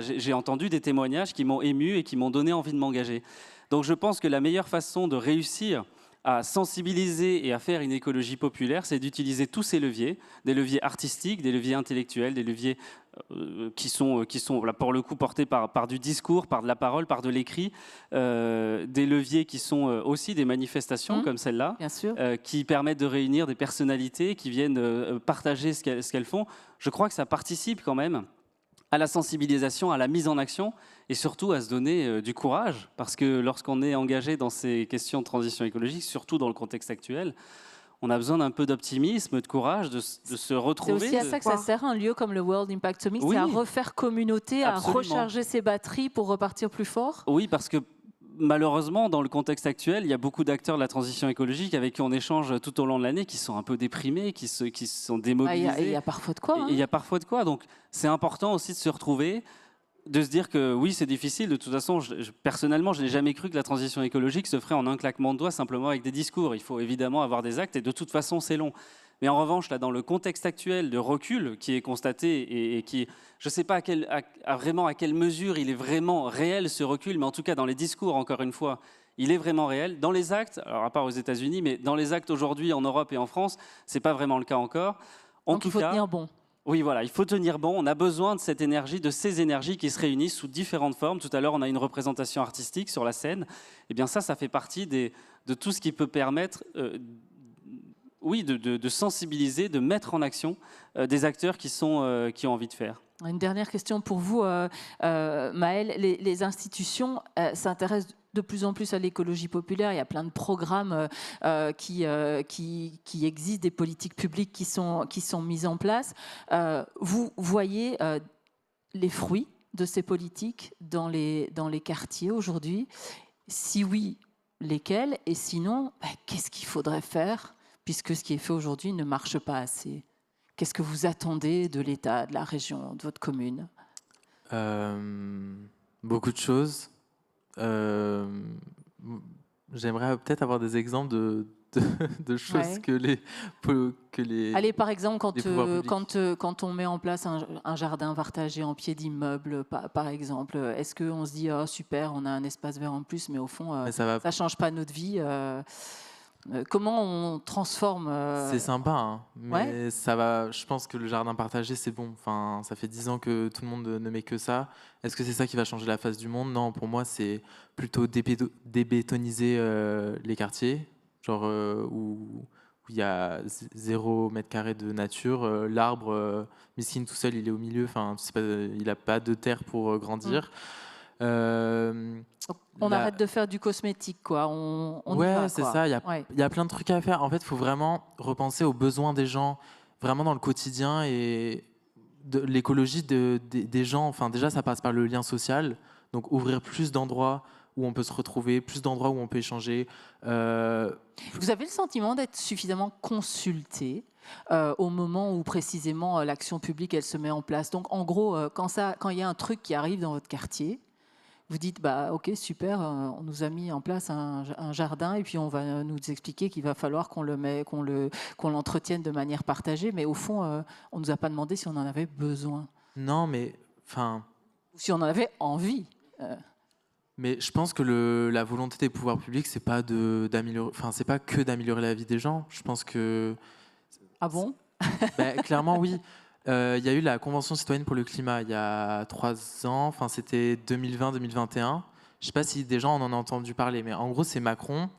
j'ai entendu des témoignages qui m'ont ému et qui m'ont donné envie de m'engager. Donc je pense que la meilleure façon de réussir à sensibiliser et à faire une écologie populaire, c'est d'utiliser tous ces leviers, des leviers artistiques, des leviers intellectuels, des leviers qui sont là, pour le coup portés par du discours, par de la parole, par de l'écrit, des leviers qui sont aussi des manifestations comme celle-là, qui permettent de réunir des personnalités qui viennent partager ce qu'elles font. Je crois que ça participe quand même à la sensibilisation, à la mise en action et surtout à se donner du courage, parce que lorsqu'on est engagé dans ces questions de transition écologique, surtout dans le contexte actuel, on a besoin d'un peu d'optimisme, de courage, de se retrouver. C'est aussi à ça que ça sert, un lieu comme le World Impact Summit, c'est à refaire communauté, absolument. À recharger ses batteries pour repartir plus fort. Oui, parce que malheureusement, dans le contexte actuel, il y a beaucoup d'acteurs de la transition écologique avec qui on échange tout au long de l'année, qui sont un peu déprimés, qui sont démobilisés. Il y a parfois de quoi. Il y a parfois de quoi. Donc, c'est important aussi de se retrouver, de se dire que oui, c'est difficile. De toute façon, personnellement, je n'ai jamais cru que la transition écologique se ferait en un claquement de doigts, simplement avec des discours. Il faut évidemment avoir des actes, et de toute façon, c'est long. Mais en revanche, là, dans le contexte actuel de recul qui est constaté et qui, je ne sais pas vraiment à quelle mesure il est vraiment réel ce recul, mais en tout cas dans les discours, encore une fois, il est vraiment réel. Dans les actes, alors à part aux États-Unis, mais dans les actes aujourd'hui en Europe et en France, c'est pas vraiment le cas encore. Donc il faut tenir bon. Oui, voilà, il faut tenir bon. On a besoin de cette énergie, de ces énergies qui se réunissent sous différentes formes. Tout à l'heure, on a une représentation artistique sur la scène. Eh bien, ça fait partie de tout ce qui peut permettre de sensibiliser, de mettre en action des acteurs qui ont envie de faire. Une dernière question pour vous, Maëlle. Les institutions s'intéressent de plus en plus à l'écologie populaire. Il y a plein de programmes qui existent, des politiques publiques qui sont mises en place. Vous voyez les fruits de ces politiques dans les quartiers aujourd'hui? Si oui, lesquels? Et sinon, qu'est-ce qu'il faudrait faire puisque ce qui est fait aujourd'hui ne marche pas assez? Qu'est-ce que vous attendez de l'État, de la région, de votre commune? Beaucoup de choses. J'aimerais peut-être avoir des exemples de choses que les... Allez, par exemple, quand on met en place un jardin partagé en pied d'immeuble, par exemple, est-ce qu'on se dit oh, super, on a un espace vert en plus, mais au fond, ça ne change pas notre vie comment on transforme C'est sympa, hein, mais ça va. Je pense que le jardin partagé, c'est bon. Enfin, ça fait 10 ans que tout le monde ne met que ça. Est-ce que c'est ça qui va changer la face du monde? Non, pour moi, c'est plutôt débétoniser les quartiers, genre où il y a 0 mètre carré de nature. L'arbre, Miskin tout seul, il est au milieu. Enfin, il n'a pas de terre pour grandir. On arrête de faire du cosmétique, quoi. On c'est ça. Il y a plein de trucs à faire. En fait, il faut vraiment repenser aux besoins des gens, vraiment dans le quotidien et de l'écologie des gens. Enfin, déjà, ça passe par le lien social. Donc, ouvrir plus d'endroits où on peut se retrouver, plus d'endroits où on peut échanger. Vous avez le sentiment d'être suffisamment consulté au moment où précisément l'action publique elle se met en place? Donc, en gros, quand il y a un truc qui arrive dans votre quartier, vous dites, bah, ok, super, on nous a mis en place un jardin et puis on va nous expliquer qu'il va falloir qu'on l'entretienne de manière partagée, mais au fond, on ne nous a pas demandé si on en avait besoin. Non, mais... Ou si on en avait envie. Mais je pense que la volonté des pouvoirs publics, c'est pas c'est pas que d'améliorer la vie des gens. Je pense que... Ah bon? Clairement, oui. Il y a eu la Convention citoyenne pour le climat il y a 3 ans, enfin c'était 2020-2021. Je ne sais pas si des gens en ont entendu parler, mais en gros c'est Macron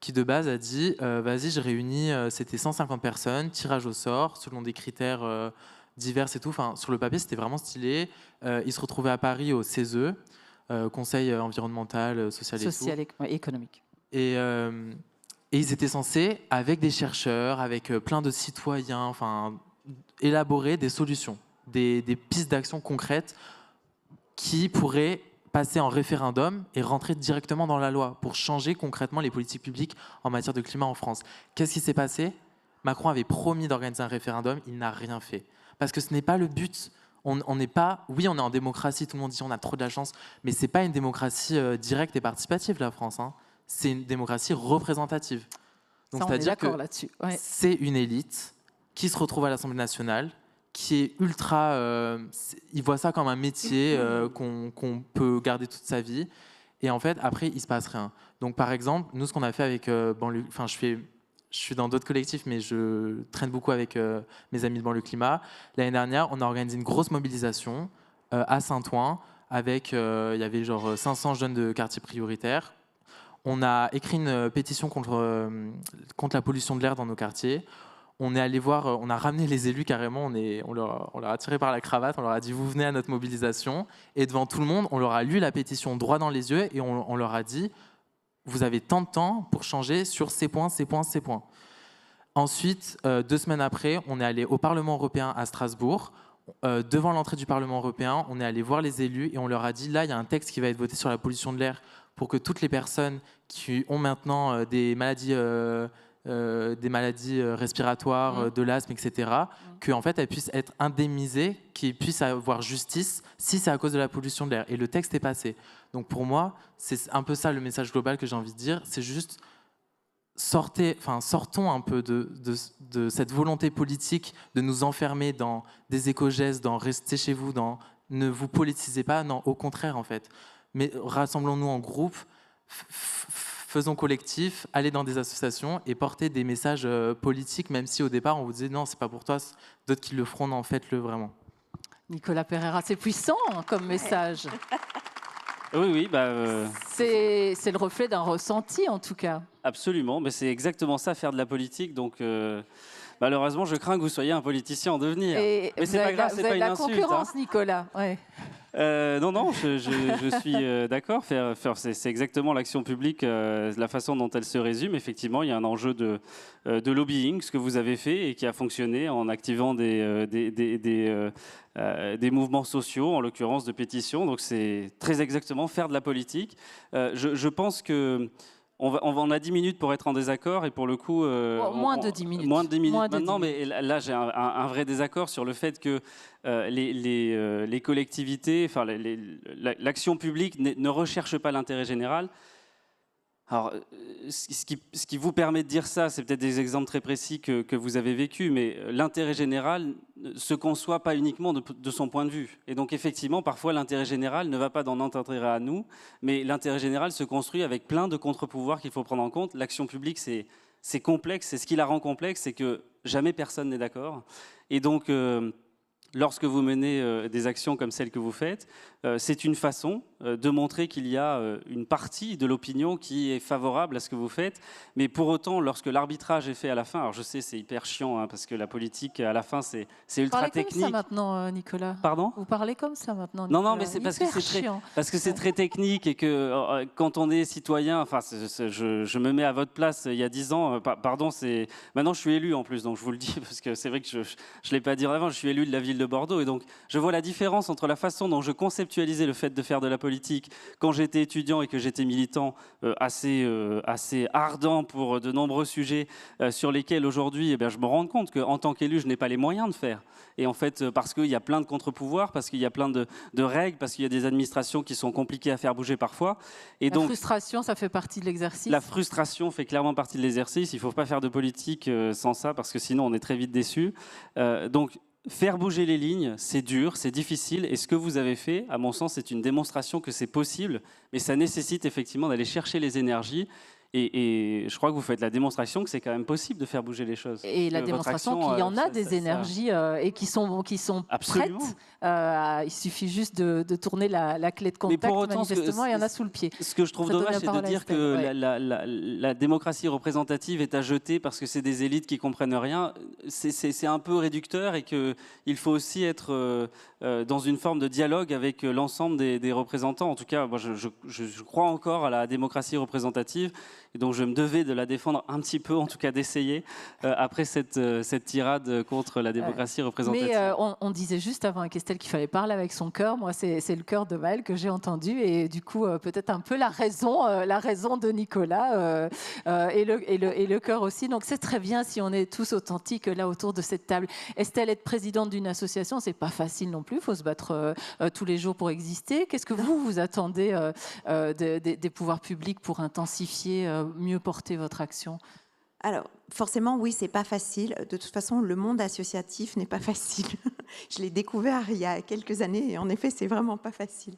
qui de base a dit vas-y, je réunis, c'était 150 personnes, tirage au sort, selon des critères divers et tout. Enfin, sur le papier c'était vraiment stylé. Ils se retrouvaient à Paris au CESE, Conseil environnemental, social et économique. Et ils étaient censés, avec des chercheurs, avec plein de citoyens, enfin... élaborer des solutions, des pistes d'action concrètes qui pourraient passer en référendum et rentrer directement dans la loi pour changer concrètement les politiques publiques en matière de climat en France. Qu'est-ce qui s'est passé? Macron avait promis d'organiser un référendum, il n'a rien fait. Parce que ce n'est pas le but. On n'est pas... Oui, on est en démocratie, tout le monde dit on a trop de la chance, mais ce n'est pas une démocratie directe et participative, la France. Hein. C'est une démocratie représentative. Donc, c'est-à-dire que c'est une élite qui se retrouve à l'Assemblée nationale, qui est ultra... il voit ça comme un métier qu'on peut garder toute sa vie. Et en fait, après, il ne se passe rien. Donc, par exemple, nous, ce qu'on a fait avec Banlieue... Enfin, je suis dans d'autres collectifs, mais je traîne beaucoup avec mes amis de Banlieue Climat. L'année dernière, on a organisé une grosse mobilisation à Saint-Ouen avec... il y avait genre 500 jeunes de quartiers prioritaires. On a écrit une pétition contre la pollution de l'air dans nos quartiers. On est allé voir, on a ramené les élus carrément, on leur a tiré par la cravate, on leur a dit vous venez à notre mobilisation et devant tout le monde, on leur a lu la pétition droit dans les yeux et on leur a dit vous avez tant de temps pour changer sur ces points, ces points, ces points. Ensuite, 2 semaines après, on est allé au Parlement européen à Strasbourg. Devant l'entrée du Parlement européen, on est allé voir les élus et on leur a dit là il y a un texte qui va être voté sur la pollution de l'air pour que toutes les personnes qui ont maintenant des maladies respiratoires, de l'asthme, etc., qu'en fait, elles puissent être indemnisées, qu'ils puissent avoir justice si c'est à cause de la pollution de l'air. Et le texte est passé. Donc pour moi, c'est un peu ça le message global que j'ai envie de dire. C'est juste sortons un peu de cette volonté politique de nous enfermer dans des éco-gestes, dans rester chez vous, dans ne vous politisez pas. Non, au contraire, en fait. Mais rassemblons-nous en groupe, faisons collectif, allez dans des associations et portez des messages politiques, même si au départ on vous disait non, c'est pas pour toi, d'autres qui le feront, non, faites-le vraiment. Nicolas Pereira, c'est puissant comme message. Oui. C'est le reflet d'un ressenti en tout cas. Absolument, mais c'est exactement ça, faire de la politique. Donc malheureusement, je crains que vous soyez un politicien en devenir. Et mais c'est pas grave, c'est pas une insulte. Vous avez la concurrence, Nicolas. Ouais. Non, je suis d'accord. C'est exactement l'action publique, la façon dont elle se résume. Effectivement, il y a un enjeu de lobbying, ce que vous avez fait et qui a fonctionné en activant des mouvements sociaux, en l'occurrence de pétitions. Donc c'est très exactement faire de la politique. Je pense que on a 10 minutes pour être en désaccord et pour le coup... moins de 10 minutes. Moins de 10 minutes Moins de maintenant, 10 minutes. mais là j'ai un vrai désaccord sur le fait que les collectivités, enfin l'action publique ne recherche pas l'intérêt général. Alors, ce qui vous permet de dire ça, c'est peut-être des exemples très précis que vous avez vécus, mais l'intérêt général se conçoit pas uniquement de son point de vue. Et donc, effectivement, parfois, l'intérêt général ne va pas dans notre intérêt à nous, mais l'intérêt général se construit avec plein de contre-pouvoirs qu'il faut prendre en compte. L'action publique, c'est complexe, et ce qui la rend complexe, c'est que jamais personne n'est d'accord. Et donc... lorsque vous menez des actions comme celles que vous faites, c'est une façon de montrer qu'il y a une partie de l'opinion qui est favorable à ce que vous faites. Mais pour autant, lorsque l'arbitrage est fait à la fin, alors je sais, c'est hyper chiant, hein, parce que la politique, à la fin, c'est ultra technique. Vous parlez comme ça maintenant, Nicolas. Pardon ? Vous parlez comme ça maintenant, Nicolas. Non, mais c'est parce que c'est très technique et que quand on est citoyen, enfin, je me mets à votre place il y a 10 ans, pardon, maintenant je suis élu en plus, donc je vous le dis, parce que c'est vrai que je ne l'ai pas dit avant, je suis élu de la ville de Bordeaux, et donc je vois la différence entre la façon dont je conceptualisais le fait de faire de la politique quand j'étais étudiant et que j'étais militant assez ardent pour de nombreux sujets sur lesquels aujourd'hui je me rends compte qu'en tant qu'élu, je n'ai pas les moyens de faire. Et en fait, parce qu'il y a plein de contre-pouvoirs, parce qu'il y a plein de règles, parce qu'il y a des administrations qui sont compliquées à faire bouger parfois. Et la donc, frustration, ça fait partie de l'exercice. La frustration fait clairement partie de l'exercice. Il ne faut pas faire de politique sans ça, parce que sinon on est très vite déçu. Donc, faire bouger les lignes, c'est dur, c'est difficile. Et ce que vous avez fait, à mon sens, c'est une démonstration que c'est possible. Mais ça nécessite effectivement d'aller chercher les énergies. Et je crois que vous faites la démonstration que c'est quand même possible de faire bouger les choses. Et la démonstration qu'il y en a des énergies et qui sont Absolument. prêtes. Il suffit juste de tourner la clé de contact. Mais pour autant, manifestement, il y en a sous le pied. Ce que je trouve dommage, c'est de dire que ouais. la démocratie représentative est à jeter parce que c'est des élites qui comprennent rien. C'est un peu réducteur et qu'il faut aussi être dans une forme de dialogue avec l'ensemble des représentants. En tout cas, moi, je crois encore à la démocratie représentative. Et donc je me devais de la défendre un petit peu, en tout cas d'essayer, après cette tirade contre la démocratie représentative. Mais on disait juste avant avec Estelle qu'il fallait parler avec son cœur. Moi, c'est le cœur de Maëlle que j'ai entendu. Et du coup, peut-être un peu la raison de Nicolas et le cœur aussi. Donc c'est très bien si on est tous authentiques là autour de cette table. Estelle, être présidente d'une association, c'est pas facile non plus. Il faut se battre tous les jours pour exister. Qu'est-ce que vous attendez des pouvoirs publics pour intensifier, mieux porter votre action ? Alors, forcément, oui, c'est pas facile. De toute façon, le monde associatif n'est pas facile. Je l'ai découvert il y a quelques années et en effet, c'est vraiment pas facile.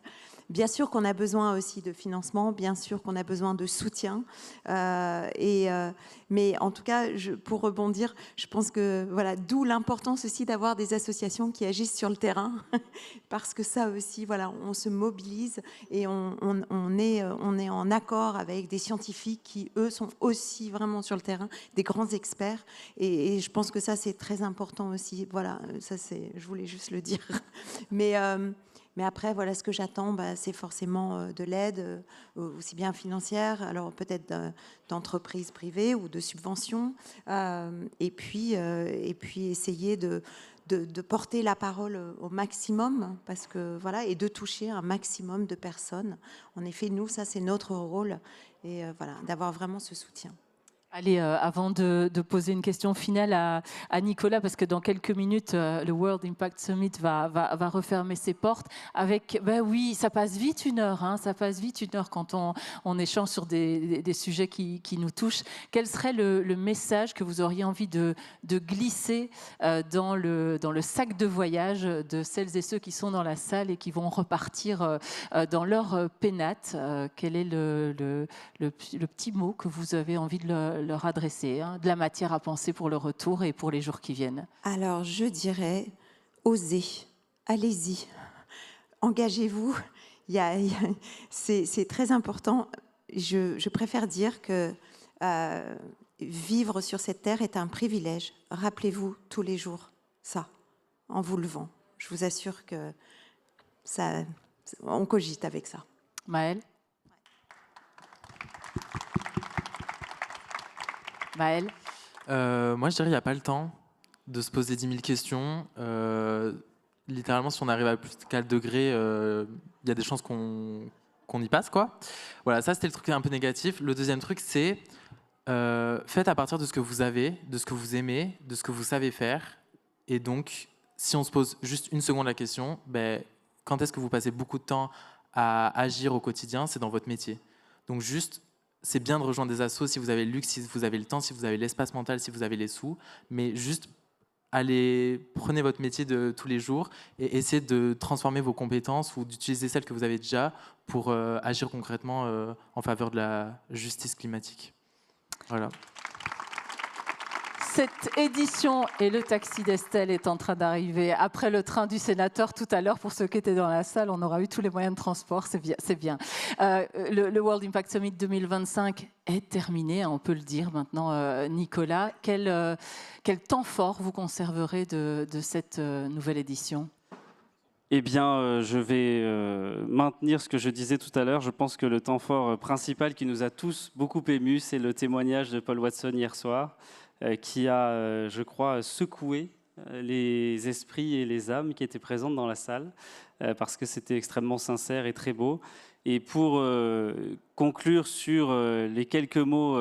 Bien sûr qu'on a besoin aussi de financement, bien sûr qu'on a besoin de soutien. Mais en tout cas, pour rebondir, je pense que voilà, d'où l'importance aussi d'avoir des associations qui agissent sur le terrain, parce que ça aussi, voilà, on se mobilise et on est en accord avec des scientifiques qui, eux, sont aussi vraiment sur le terrain, des grands experts. Et je pense que ça, c'est très important aussi. Voilà, ça, je voulais juste le dire. Mais après, voilà, ce que j'attends, c'est forcément de l'aide, aussi bien financière, alors peut-être d'entreprises privées ou de subventions, et puis essayer de porter la parole au maximum, parce que voilà, et de toucher un maximum de personnes. En effet, nous, ça, c'est notre rôle, et voilà, d'avoir vraiment ce soutien. Allez, avant de poser une question finale à Nicolas, parce que dans quelques minutes, le World Impact Summit va refermer ses portes. Oui, ça passe vite 1 heure, hein, ça passe vite 1 heure quand on échange sur des sujets qui nous touchent. Quel serait le message que vous auriez envie de glisser dans le sac de voyage de celles et ceux qui sont dans la salle et qui vont repartir dans leur pénate? Quel est le petit mot que vous avez envie de leur adresser, hein, de la matière à penser pour le retour et pour les jours qui viennent? Alors, je dirais, osez, allez-y, engagez-vous. C'est très important. Je préfère dire que vivre sur cette terre est un privilège. Rappelez-vous tous les jours ça, en vous levant. Je vous assure que ça on cogite avec ça. Maëlle? Maëlle? Moi, je dirais qu'il n'y a pas le temps de se poser 10 000 questions. Littéralement, si on arrive à plus de 4 degrés, il y a des chances qu'on y passe, quoi. Voilà, ça, c'était le truc un peu négatif. Le deuxième truc, c'est faites à partir de ce que vous avez, de ce que vous aimez, de ce que vous savez faire. Et donc, si on se pose juste une seconde la question, quand est-ce que vous passez beaucoup de temps à agir au quotidien? C'est dans votre métier. Donc, juste, c'est bien de rejoindre des assos si vous avez le luxe, si vous avez le temps, si vous avez l'espace mental, si vous avez les sous. Mais juste, prenez votre métier de tous les jours et essayez de transformer vos compétences ou d'utiliser celles que vous avez déjà pour agir concrètement en faveur de la justice climatique. Voilà. Cette édition et le taxi d'Estelle est en train d'arriver. Après le train du sénateur tout à l'heure, pour ceux qui étaient dans la salle, on aura eu tous les moyens de transport, c'est bien. Le World Impact Summit 2025 est terminé, on peut le dire maintenant. Nicolas, quel temps fort vous conserverez de cette nouvelle édition ? Eh bien, je vais maintenir ce que je disais tout à l'heure. Je pense que le temps fort principal qui nous a tous beaucoup émus, c'est le témoignage de Paul Watson hier soir, qui a, je crois, secoué les esprits et les âmes qui étaient présentes dans la salle, parce que c'était extrêmement sincère et très beau. Et pour conclure sur les quelques mots,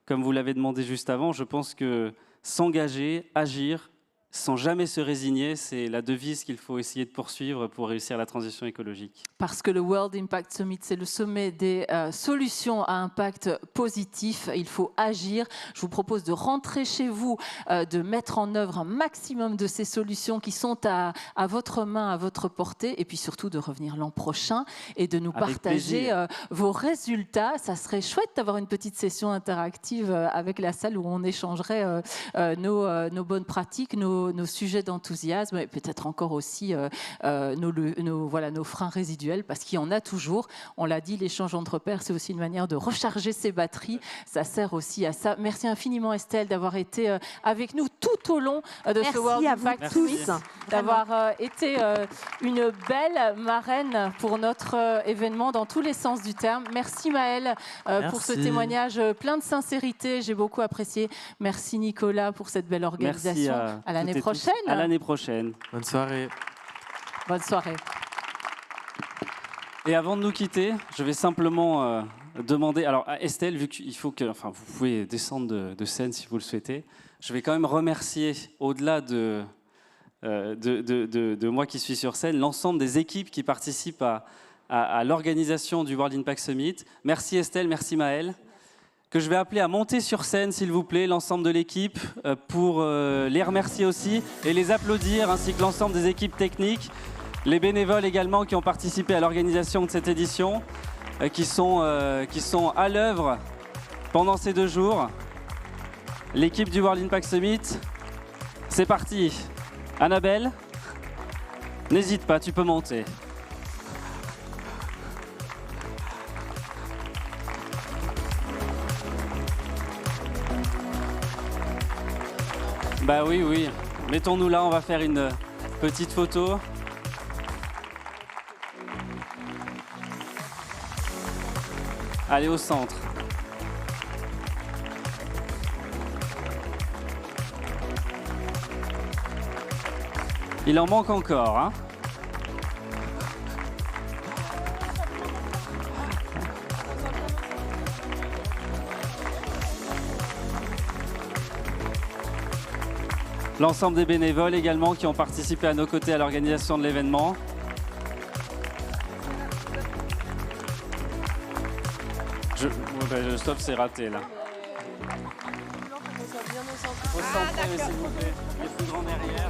comme vous l'avez demandé juste avant, je pense que s'engager, agir, sans jamais se résigner, c'est la devise qu'il faut essayer de poursuivre pour réussir la transition écologique. Parce que le World Impact Summit, c'est le sommet des solutions à impact positif. Il faut agir. Je vous propose de rentrer chez vous, de mettre en œuvre un maximum de ces solutions qui sont à votre main, à votre portée, et puis surtout de revenir l'an prochain et de nous partager vos résultats. Ça serait chouette d'avoir une petite session interactive avec la salle où on échangerait nos bonnes pratiques, nos sujets d'enthousiasme et peut-être encore aussi nos freins résiduels, parce qu'il y en a toujours. On l'a dit, l'échange entre pairs, c'est aussi une manière de recharger ses batteries. Ça sert aussi à ça. Merci infiniment, Estelle, d'avoir été avec nous tout au long de ce World Impact Summit, d'avoir été une belle marraine pour notre événement dans tous les sens du terme. Merci Maëlle pour ce témoignage plein de sincérité. J'ai beaucoup apprécié. Merci Nicolas pour cette belle organisation. Merci à l'année prochaine. À l'année prochaine. Bonne soirée. Bonne soirée. Et avant de nous quitter, je vais simplement demander... Alors, à Estelle, vu qu'il faut que... Enfin, vous pouvez descendre de scène si vous le souhaitez. Je vais quand même remercier, au-delà de moi qui suis sur scène, l'ensemble des équipes qui participent à l'organisation du World Impact Summit. Merci Estelle, merci Maëlle. Que je vais appeler à monter sur scène, s'il vous plaît, l'ensemble de l'équipe, pour les remercier aussi et les applaudir, ainsi que l'ensemble des équipes techniques, les bénévoles également qui ont participé à l'organisation de cette édition, qui sont à l'œuvre pendant ces 2 jours. L'équipe du World Impact Summit, c'est parti. Annabelle, n'hésite pas, tu peux monter. Bah oui. Mettons-nous là, on va faire une petite photo. Allez au centre. Il en manque encore, hein. L'ensemble des bénévoles également qui ont participé à nos côtés à l'organisation de l'événement. Stop, c'est raté là. Au centre, s'il vous plaît. Les plus grands derrière.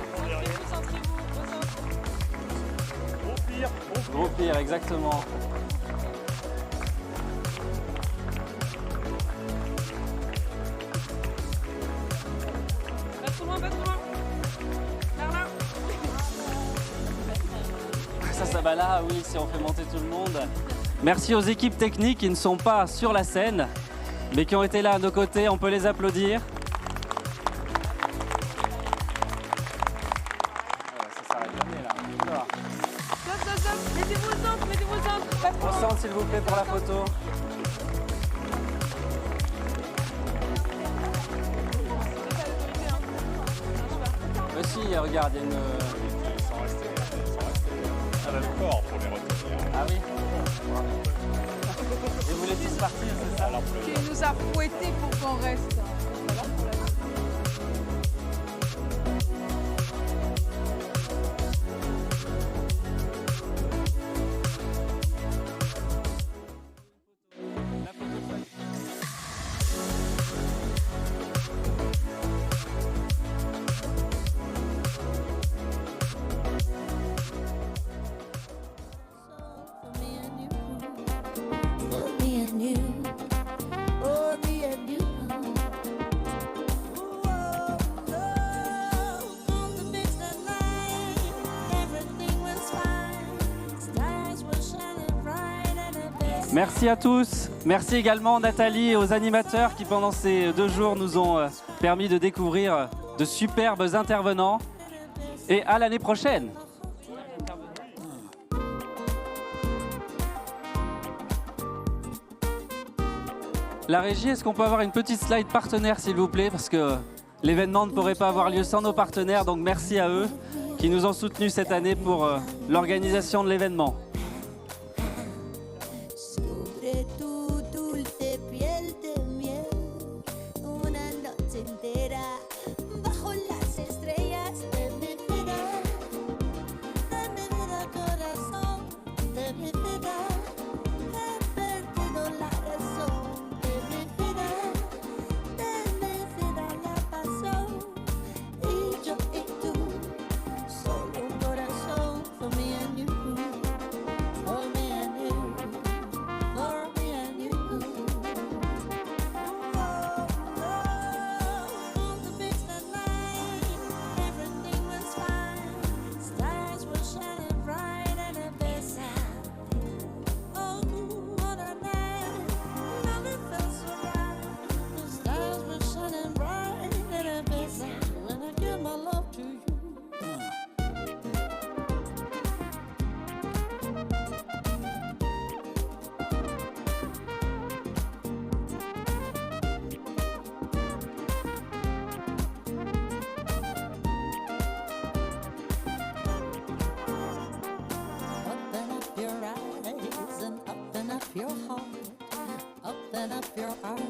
Gros pire, exactement. Ça va là, oui, si on fait monter tout le monde. Merci aux équipes techniques qui ne sont pas sur la scène, mais qui ont été là à nos côtés. On peut les applaudir. Ça s'arrête jamais là. Stop. Mettez-vous au centre, Au centre, s'il vous plaît, pour la photo. Aussi, regarde, il y a une... Ils sont restés à l'accord pour les retenir. Ah oui. Et vous voulez tous partir, c'est ça? Il nous a fouettés pour qu'on reste. Merci à tous. Merci également Nathalie et aux animateurs qui pendant ces 2 jours nous ont permis de découvrir de superbes intervenants. Et à l'année prochaine. La régie, est-ce qu'on peut avoir une petite slide partenaire s'il vous plaît? Parce que l'événement ne pourrait pas avoir lieu sans nos partenaires. Donc merci à eux qui nous ont soutenus cette année pour l'organisation de l'événement. Your heart, open up your heart.